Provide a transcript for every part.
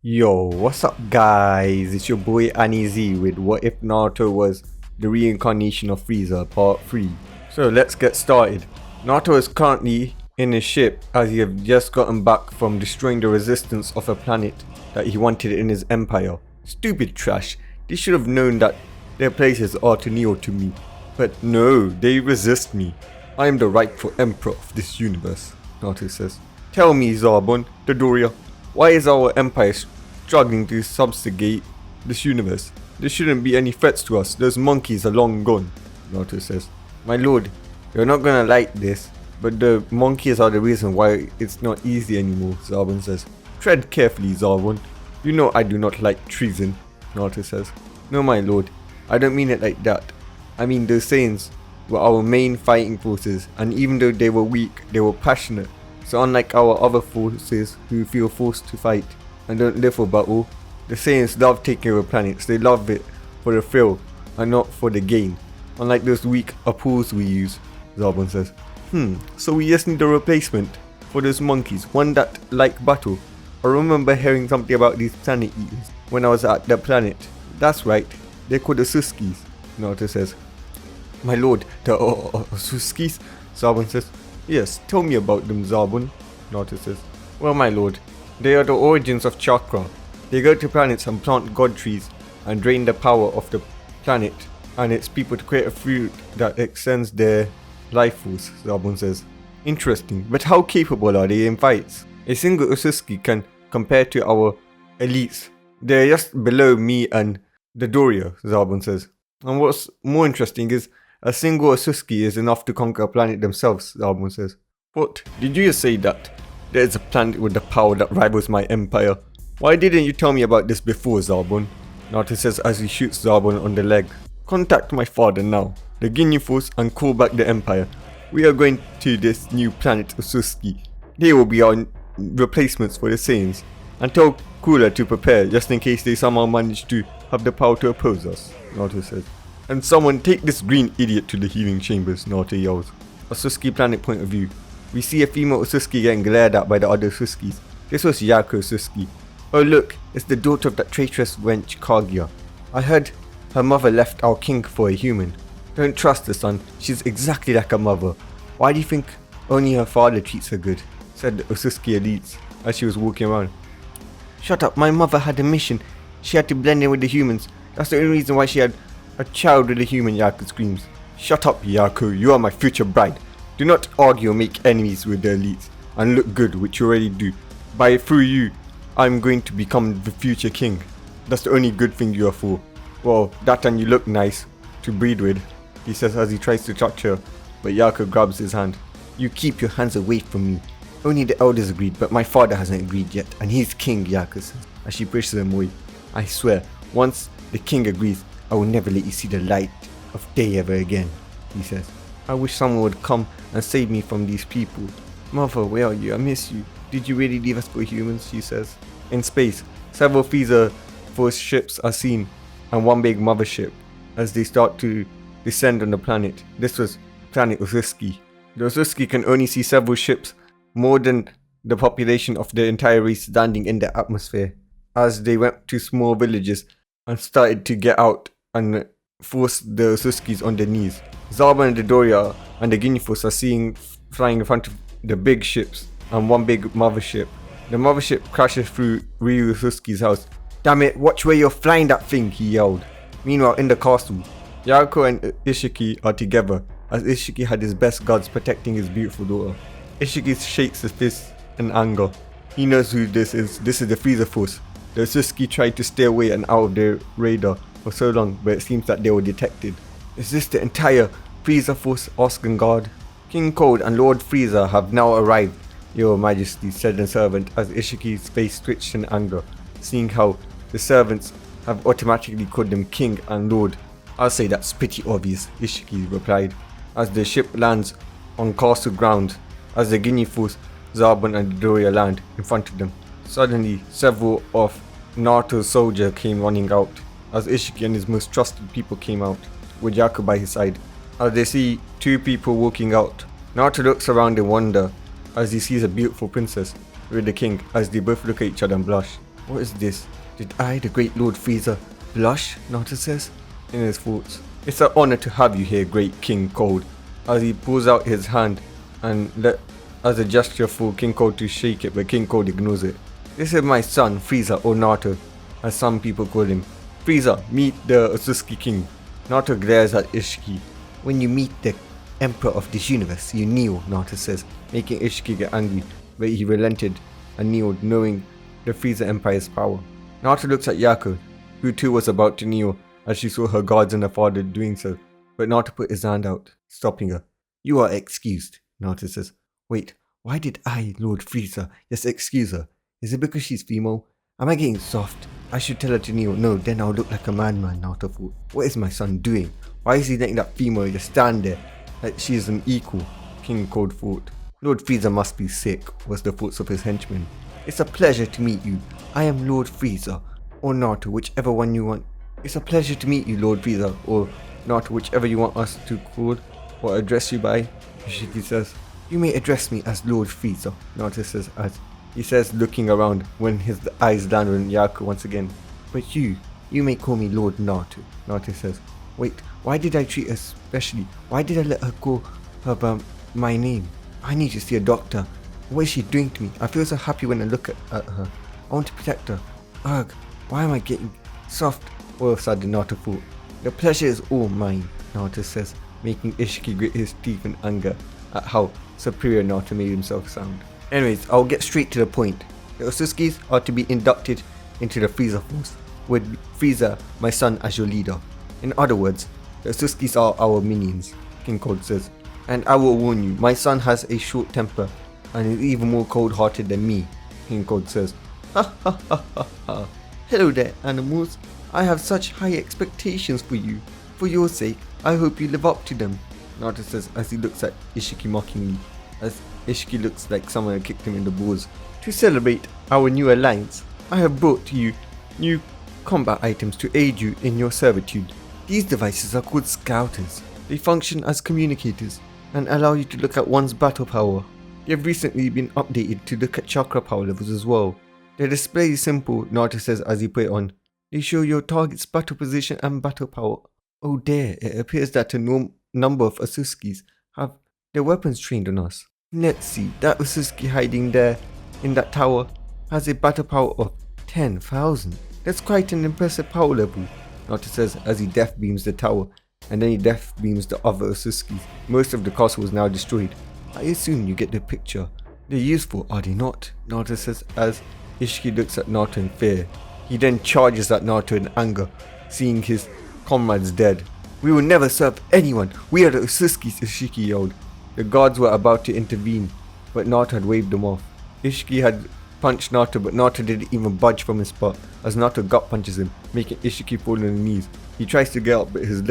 Yo, what's up guys? It's your boy Aniz with What If Naruto Was the Reincarnation of Frieza Part 3. So let's get started. Naruto is currently in his ship as he have just gotten back from destroying the resistance of a planet that he wanted in his empire. Stupid trash, they should have known that their places are too near to me. But no, they resist me. I am the rightful emperor of this universe, Naruto says. Tell me Zarbon, Dodoria, why is our empire struggling to subjugate this universe? There shouldn't be any threats to us. Those monkeys are long gone, Naruto says. My lord, you're not gonna like this, but the monkeys are the reason why it's not easy anymore, Zarbon says. Tread carefully, Zarbon. You know I do not like treason, Naruto says. No, my lord, I don't mean it like that. I mean those Saiyans were our main fighting forces, and even though they were weak, they were passionate. So unlike our other forces who feel forced to fight and don't live for battle, the Saiyans love taking over planets. They love it for the thrill and not for the gain. Unlike those weak apples we use, Zarbon says. So we just need a replacement for those monkeys, one that like battle. I remember hearing something about these planet eaters when I was at that planet. That's right, they're called the Otsutsuki, Naruto says. My lord, the Otsutsuki? Zarbon says. Yes, tell me about them, Zarbon, Naruto says. Well, my lord, they are the origins of chakra. They go to planets and plant god trees and drain the power of the planet and its people to create a fruit that extends their life force, Zarbon says. Interesting, but how capable are they in fights? A single Otsutsuki can compare to our elites. They're just below me and the Doria, Zarbon says. And what's more interesting is a single Otsutsuki is enough to conquer a planet themselves, Zarbon says. What? Did you just say that? There is a planet with the power that rivals my empire. Why didn't you tell me about this before, Zarbon? Naruto says as he shoots Zarbon on the leg. Contact my father now, the Ginyu Force, and call back the empire. We are going to this new planet Otsutsuki. They will be our replacements for the Saiyans. And tell Cooler to prepare just in case they somehow manage to have the power to oppose us, Naruto says. And someone take this green idiot to the healing chambers, Naruto yells. Otsutsuki planet point of view. We see a female Otsutsuki getting glared at by the other Otsutsukis. This was Yaku Otsutsuki. Oh look, it's the daughter of that traitorous wench Kaguya. I heard her mother left our king for a human. Don't trust her, son. She's exactly like her mother. Why do you think only her father treats her good? Said the Otsutsuki elites as she was walking around. Shut up, my mother had a mission. She had to blend in with the humans. That's the only reason why she had a child with a human, Yaku screams. Shut up, Yaku, you are my future bride. Do not argue or make enemies with the elites and look good, which you already do. Through you, I'm going to become the future king. That's the only good thing you are for. Well, that and you look nice to breed with, he says as he tries to touch her, but Yaku grabs his hand. You keep your hands away from me. Only the elders agreed, but my father hasn't agreed yet, and he's king, Yaku says, as she pushes him away. I swear, once the king agrees, I will never let you see the light of day ever again, he says. I wish someone would come and save me from these people. Mother, where are you? I miss you. Did you really leave us for humans? She says. In space, several Frieza Force ships are seen, and one big mothership, as they start to descend on the planet. This was planet Otsutsuki. The Otsutsuki can only see several ships, more than the population of the entire race standing in the atmosphere, as they went to small villages and started to get out and force the Otsutsukis on their knees. Zarbon and the Doria and the Ginyu Force are seen flying in front of the big ships and one big mothership. The mothership crashes through Ryu Otsutsuki's house. Damn it, watch where you're flying that thing, he yelled. Meanwhile, in the castle, Yaku and Ishiki are together, as Ishiki had his best guards protecting his beautiful daughter. Ishiki shakes his fist in anger. He knows who this is. This is the Frieza Force. The Otsutsuki tried to stay away and out of their radar for so long, but it seems that they were detected. Is this the entire Frieza Force? Asked guard. King Cold and Lord Frieza have now arrived, Your Majesty, said the servant as Ishiki's face twitched in anger, seeing how the servants have automatically called them King and Lord. I'll say that's pretty obvious, Ishiki replied, as the ship lands on castle ground, as the Ginyu Force, Zarbon and Doria land in front of them. Suddenly, several of Naruto's soldiers came running out, as Ishiki and his most trusted people came out, with Yaku by his side. As they see two people walking out, Naruto looks around in wonder as he sees a beautiful princess with the king, as they both look at each other and blush. What is this? Did I, the great Lord Frieza, blush? Naruto says in his thoughts. It's an honor to have you here, great King Cold. As he pulls out his hand and as a gesture for King Cold to shake it, but King Cold ignores it. This is my son, Frieza, or Naruto, as some people call him. Frieza, meet the Otsutsuki King. Naruto glares at Ishiki. When you meet the Emperor of this universe, you kneel, Naruto says, making Ishiki get angry, but he relented and kneeled, knowing the Frieza Empire's power. Naruto looks at Yaku, who too was about to kneel as she saw her guards and her father doing so, but Naruto put his hand out, stopping her. You are excused, Naruto says. Wait, why did I, Lord Frieza, just excuse her? Is it because she's female? Am I getting soft? I should tell her to kneel. No, then I'll look like a madman, Naruto thought. What is my son doing? Why is he letting that female just stand there like she is an equal? King Cold thought. Lord Frieza must be sick, was the thoughts of his henchmen. It's a pleasure to meet you. I am Lord Frieza, or Naruto, whichever one you want. It's a pleasure to meet you, Lord Frieza, or Naruto, whichever you want us to call or address you by, Ishiki says. You may address me as Lord Frieza, Naruto says as he says, looking around when his eyes land on Yaku once again. But you may call me Lord Naruto, Naruto says. Wait, why did I treat her specially? Why did I let her call her by my name? I need to see a doctor. What is she doing to me? I feel so happy when I look at her. I want to protect her. Ugh, why am I getting soft? All of a sudden, Naruto thought. The pleasure is all mine, Naruto says, making Ishiki grit his teeth in anger at how superior Naruto made himself sound. Anyways, I'll get straight to the point. The Otsutsukis are to be inducted into the Frieza force, with Frieza, my son, as your leader. In other words, the Otsutsukis are our minions, King Cold says. And I will warn you, my son has a short temper and is even more cold-hearted than me, King Cold says. Ha ha ha ha ha. Hello there, animals. I have such high expectations for you. For your sake, I hope you live up to them, Naruto says as he looks at Ishiki mockingly, as Ishiki looks like someone had kicked him in the balls. To celebrate our new alliance, I have brought to you new combat items to aid you in your servitude. These devices are called scouters. They function as communicators and allow you to look at one's battle power. They have recently been updated to look at chakra power levels as well. The display is simple, Naruto says as he put it on. They show your target's battle position and battle power. Oh dear, it appears that a number of Otsutsukis have their weapons trained on us. Let's see, that Otsutsuki hiding there in that tower has a battle power of 10,000. That's quite an impressive power level, Naruto says as he death beams the tower, and then he death beams the other Otsutsuki. Most of the castle is now destroyed. I assume you get the picture. They're useful, are they not? Naruto says as Ishiki looks at Naruto in fear. He then charges at Naruto in anger, seeing his comrades dead. We will never serve anyone. We are the Otsutsukis, Ishiki yelled. The guards were about to intervene, but Naruto had waved them off. Ishiki had punched Naruto, but Naruto didn't even budge from his spot, as Naruto gut punches him, making Ishiki fall on his knees. He tries to get up, but his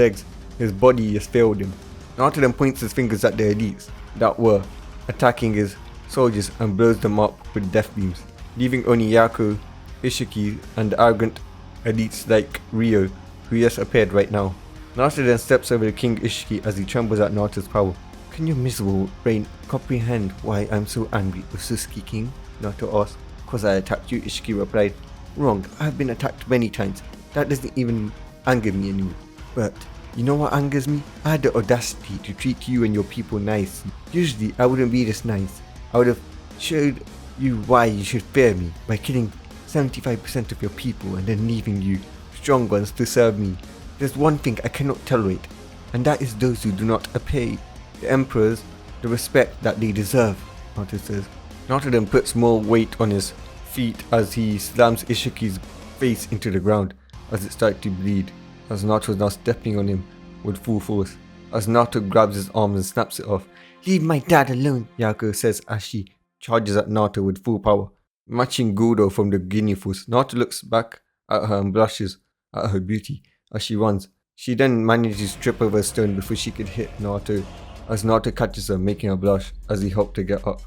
body has failed him. Naruto then points his fingers at the elites that were attacking his soldiers and blows them up with death beams, leaving only Yaku, Ishiki, and the arrogant elites like Ryo, who just appeared right now. Naruto then steps over to King Ishiki as he trembles at Naruto's power. Can your miserable brain comprehend why I'm so angry, Otsutsuki King? Naruto asked. Cause I attacked you, Ishiki replied. Wrong, I've been attacked many times. That doesn't even anger me anymore. But you know what angers me? I had the audacity to treat you and your people nice. Usually I wouldn't be this nice. I would have showed you why you should fear me by killing 75% of your people and then leaving you strong ones to serve me. There's one thing I cannot tolerate, and that is those who do not pay the emperors the respect that they deserve, Naruto says. Naruto then puts more weight on his feet as he slams Ishiki's face into the ground as it started to bleed, as Naruto is now stepping on him with full force. As Naruto grabs his arms and snaps it off. Leave my dad alone, Yaku says as she charges at Naruto with full power. Matching Gudo from the Ginyu Force, Naruto looks back at her and blushes at her beauty as she runs. She then manages to trip over a stone before she could hit Naruto, as Naruto catches her, making her blush as he helped her get up.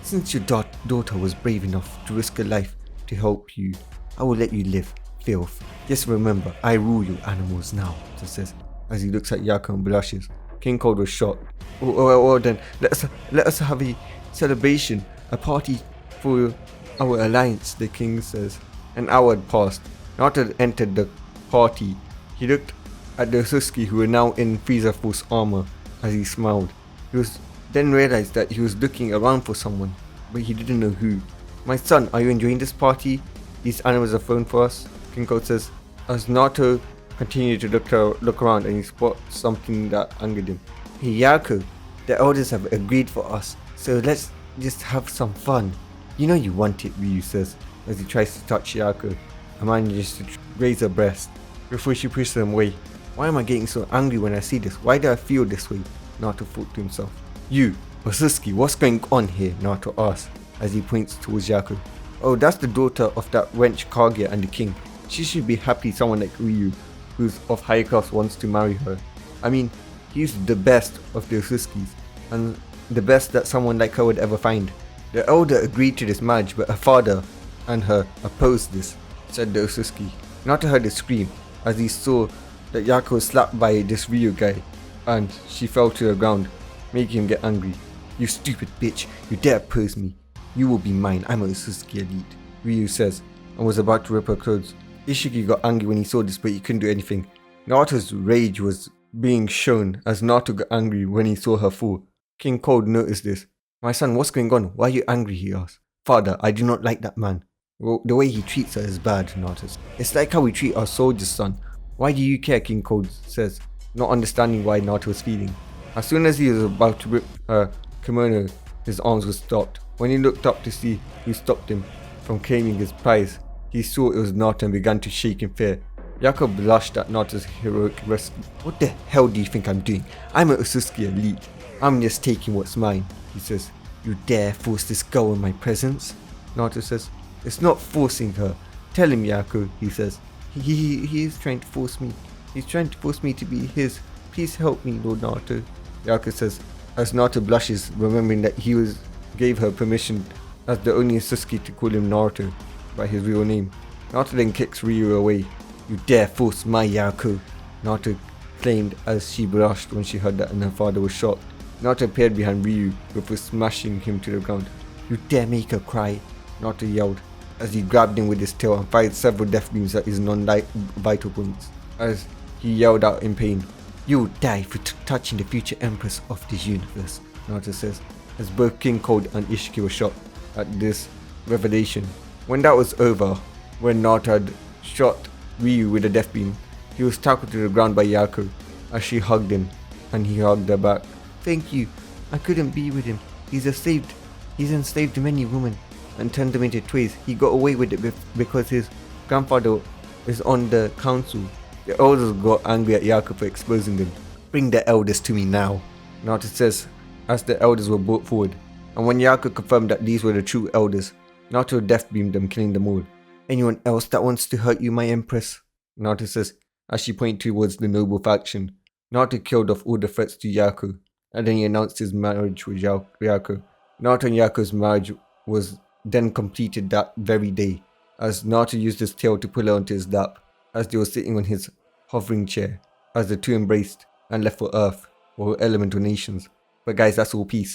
Since your daughter was brave enough to risk her life to help you, I will let you live, filth. Just remember, I rule you animals now, he says, as he looks at Yaku and blushes. King Cold was shocked. Oh, then, let us have a celebration, a party for our alliance, the king says. An hour had passed. Naruto had entered the party. He looked at the Otsutsuki who were now in Frieza Force armor as he smiled. He then realized that he was looking around for someone, but he didn't know who. "My son, are you enjoying this party? These animals are thrown for us," King Cold says. As Naruto continued to look around and he spotted something that angered him. "Hey Yaku, the elders have agreed for us, so let's just have some fun." "You know you want it," Ryu says as he tries to touch Yaku and manages to raise her breast before she pushes him away. "Why am I getting so angry when I see this? Why do I feel this way?" Naruto thought to himself. "You, Otsutsuki, what's going on here?" Naruto asks as he points towards Yaku. "Oh, that's the daughter of that wench Kaguya and the king. She should be happy someone like Ryu, who's of high class, wants to marry her. I mean, he's the best of the Otsutsukis, and the best that someone like her would ever find." "The elder agreed to this marriage, but her father and her opposed this," said the Otsutsuki. Naruto heard a scream as he saw that Yaku was slapped by this Ryu guy, and she fell to the ground, making him get angry. "You stupid bitch, you dare oppose me. You will be mine, I'm an Otsutsuki elite," Ryu says, and was about to rip her clothes. Ishiki got angry when he saw this, but he couldn't do anything. Naruto's rage was being shown as Naruto got angry when he saw her fall. King Cold noticed this. "My son, what's going on? Why are you angry?" he asked. "Father, I do not like that man. Well, the way he treats her is bad," Naruto says. "It's like how we treat our soldiers, son. Why do you care?" King Cold says, not understanding why Naruto was feeling. As soon as he was about to rip her kimono, his arms were stopped. When he looked up to see who stopped him from claiming his prize, he saw it was Naruto and began to shake in fear. Yaku blushed at Naruto's heroic rescue. "What the hell do you think I'm doing? I'm an Otsutsuki elite. I'm just taking what's mine," he says. "You dare force this girl in my presence?" Naruto says. "It's not forcing her. Tell him, Yaku," he says. He is trying to force me. He's trying to force me to be his. Please help me, Lord Naruto," Yaku says, as Naruto blushes, remembering that he gave her permission as the only Otsutsuki to call him Naruto by his real name. Naruto then kicks Ryu away. "You dare force my Yaku," Naruto claimed as she blushed when she heard that, and her father was shocked. Naruto appeared behind Ryu before smashing him to the ground. "You dare make her cry," Naruto yelled as he grabbed him with his tail and fired several death beams at his non-vital points. As he yelled out in pain, "You will die for touching the future empress of this universe," Naruto says, as both King Cold and Ishiki were shocked at this revelation. When that was over, when Naruto had shot Ryu with a death beam, he was tackled to the ground by Yaku as she hugged him, and he hugged her back. "Thank you. I couldn't be with him. He's enslaved many women and turned them into toys. He got away with it because his grandfather is on the council." The elders got angry at Yaku for exposing them. "Bring the elders to me now," Naruto says as the elders were brought forward. And when Yaku confirmed that these were the true elders, Naruto death beamed them, killing them all. "Anyone else that wants to hurt you, my empress?" Naruto says as she pointed towards the noble faction. Naruto killed off all the threats to Yaku, and then he announced his marriage with Yaku. Naruto and Yaku's marriage was then completed that very day, as Naruto used his tail to pull her onto his lap as they were sitting on his hovering chair, as the two embraced and left for Earth or elemental nations. But guys, that's all. Peace.